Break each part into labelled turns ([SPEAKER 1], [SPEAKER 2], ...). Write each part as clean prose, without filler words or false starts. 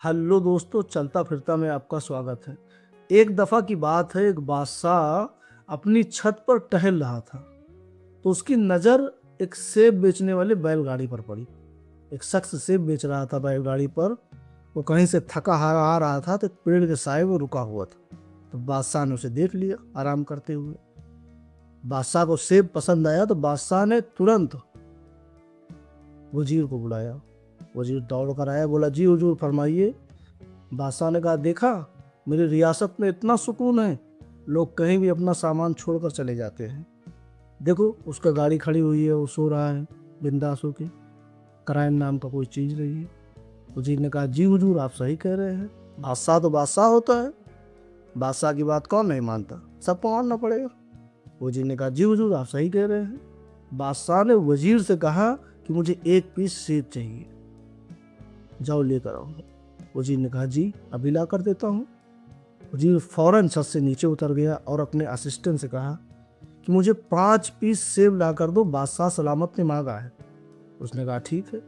[SPEAKER 1] Hello दोस्तों, चलता फिरता में आपका स्वागत है। एक दफ़ा की बात है, एक बादशाह अपनी छत पर टहल रहा था तो उसकी नज़र एक सेब बेचने वाले बैलगाड़ी पर पड़ी। एक शख्स सेब बेच रहा था बैलगाड़ी पर। वो कहीं से थका हारा आ रहा था तो एक पेड़ के साए में रुका हुआ था। तो बादशाह ने उसे देख लिया आराम करते हुए। बादशाह को सेब पसंद आया तो बादशाह ने तुरंत वजीर को बुलाया। वजीर दौड़ कर आया, बोला, जी हुजूर फरमाइए। बादशाह ने कहा, देखा, मेरी रियासत में इतना सुकून है, लोग कहीं भी अपना सामान छोड़कर चले जाते हैं। देखो, उसका गाड़ी खड़ी हुई है, वो सो रहा है बिंदास होके, क्राइम नाम का कोई चीज़ नहीं है। वजीर ने कहा, जी हुजूर आप सही कह रहे हैं। बादशाह तो बादशाह होता है, बादशाह की बात कौन नहीं मानता, सबको मानना पड़ेगा। वजीर ने कहा, जी हुजूर आप सही कह रहे हैं। बादशाह ने वजीर से कहा कि मुझे एक पीस सेब चाहिए, जाओ लेकर आओ। वजीर ने कहा, जी अभी ला कर देता हूँ। वजीर फौरन छत से नीचे उतर गया और अपने असिस्टेंट से कहा कि मुझे 5 पीस सेब ला कर दो, बादशाह सलामत ने मांगा है। उसने कहा, ठीक है।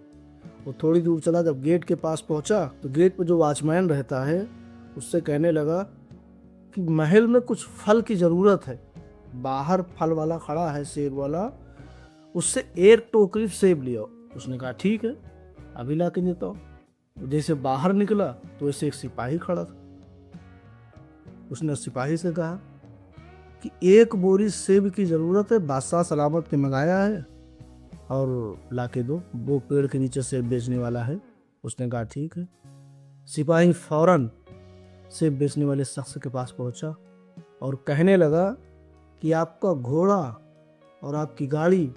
[SPEAKER 1] वो थोड़ी दूर चला, जब गेट के पास पहुंचा तो गेट पर जो वॉचमैन रहता है उससे कहने लगा कि महल में कुछ फल की ज़रूरत है। बाहर फल वाला खड़ा है, सेब वाला, उससे एक टोकरी सेब लिया। उसने कहा, ठीक है, अभी ला के देता हूँ। जैसे बाहर निकला तो ऐसे एक सिपाही खड़ा था। उसने सिपाही से कहा कि एक बोरी सेब की ज़रूरत है, बादशाह सलामत ने मंगाया है और ला के दो, वो पेड़ के नीचे सेब बेचने वाला है। उसने कहा, ठीक है। सिपाही फौरन सेब बेचने वाले शख्स के पास पहुंचा और कहने लगा कि आपका घोड़ा और आपकी गाड़ी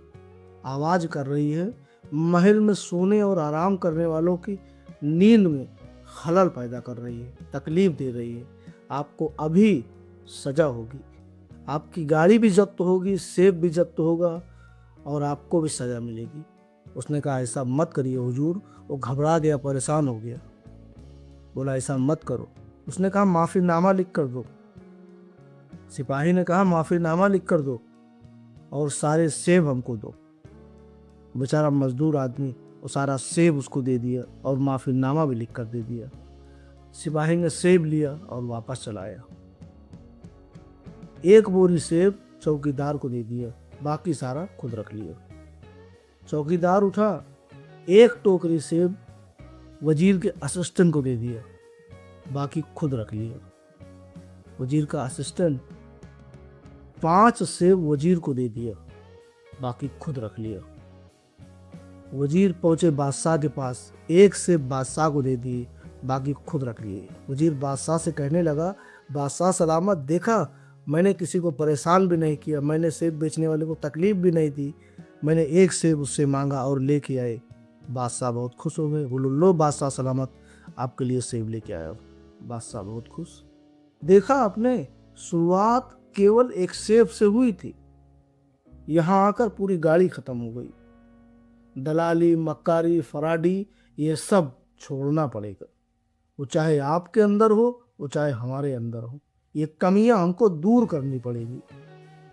[SPEAKER 1] आवाज़ कर रही है, महल में सोने और आराम करने वालों की नींद में खलल पैदा कर रही है, तकलीफ दे रही है। आपको अभी सजा होगी, आपकी गाड़ी भी जब्त होगी, सेब भी जब्त होगा और आपको भी सजा मिलेगी। उसने कहा, ऐसा मत करिए हुजूर। वो घबरा गया, परेशान हो गया, बोला, ऐसा मत करो। उसने कहा, माफ़ीनामा लिख कर दो। सिपाही ने कहा, माफ़ीनामा लिख कर दो और सारे सेब हमको दो। बेचारा मजदूर आदमी वो सारा सेब उसको दे दिया और माफ़ीनामा भी लिख कर दे दिया। सिपाही ने सेब लिया और वापस चला आया। एक बोरी सेब चौकीदार को दे दिया, बाकी सारा खुद रख लिया। चौकीदार उठा, एक टोकरी सेब वजीर के असिस्टेंट को दे दिया, बाकी खुद रख लिया। वजीर का असिस्टेंट 5 सेब वजीर को दे दिया, बाकी खुद रख लिया। वजीर पहुंचे बादशाह के पास, एक सेब बादशाह को दे दिए, बाकी खुद रख लिए। वजीर बादशाह से कहने लगा, बादशाह सलामत, देखा, मैंने किसी को परेशान भी नहीं किया, मैंने सेब बेचने वाले को तकलीफ भी नहीं दी, मैंने एक सेब उससे मांगा और लेके आए। बादशाह बहुत खुश हो गए, बोलो, लो बादशाह सलामत, आपके लिए सेब लेके आया। बादशाह बहुत खुश। देखा आपने, शुरुआत केवल एक सेब से हुई थी, यहाँ आकर पूरी गाड़ी खत्म हो गई। दलाली, मक्कारी, फराडी, ये सब छोड़ना पड़ेगा। वो चाहे आपके अंदर हो, वो चाहे हमारे अंदर हो, ये कमियां हमको दूर करनी पड़ेगी।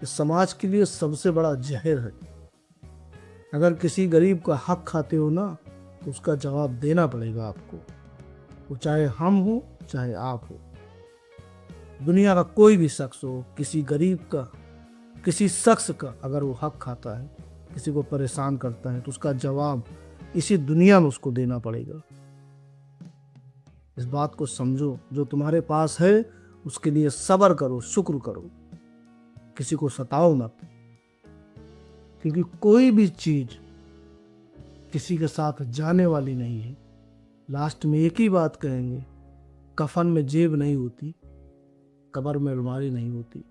[SPEAKER 1] इस समाज के लिए सबसे बड़ा जहर है। अगर किसी गरीब का हक खाते हो ना, तो उसका जवाब देना पड़ेगा आपको, वो चाहे हम हो चाहे आप हो। दुनिया का कोई भी शख्स हो, किसी गरीब का, किसी शख्स का अगर वो हक खाता है, किसी को परेशान करता है, तो उसका जवाब इसी दुनिया में उसको देना पड़ेगा। इस बात को समझो, जो तुम्हारे पास है उसके लिए सब्र करो, शुक्र करो, किसी को सताओ मत, क्योंकि कोई भी चीज किसी के साथ जाने वाली नहीं है। लास्ट में एक ही बात कहेंगे, कफन में जेब नहीं होती, कब्र में अलमारी नहीं होती।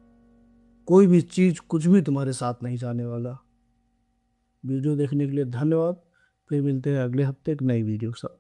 [SPEAKER 1] कोई भी चीज, कुछ भी तुम्हारे साथ नहीं जाने वाला। वीडियो देखने के लिए धन्यवाद। फिर मिलते हैं अगले हफ्ते एक नई वीडियो के साथ।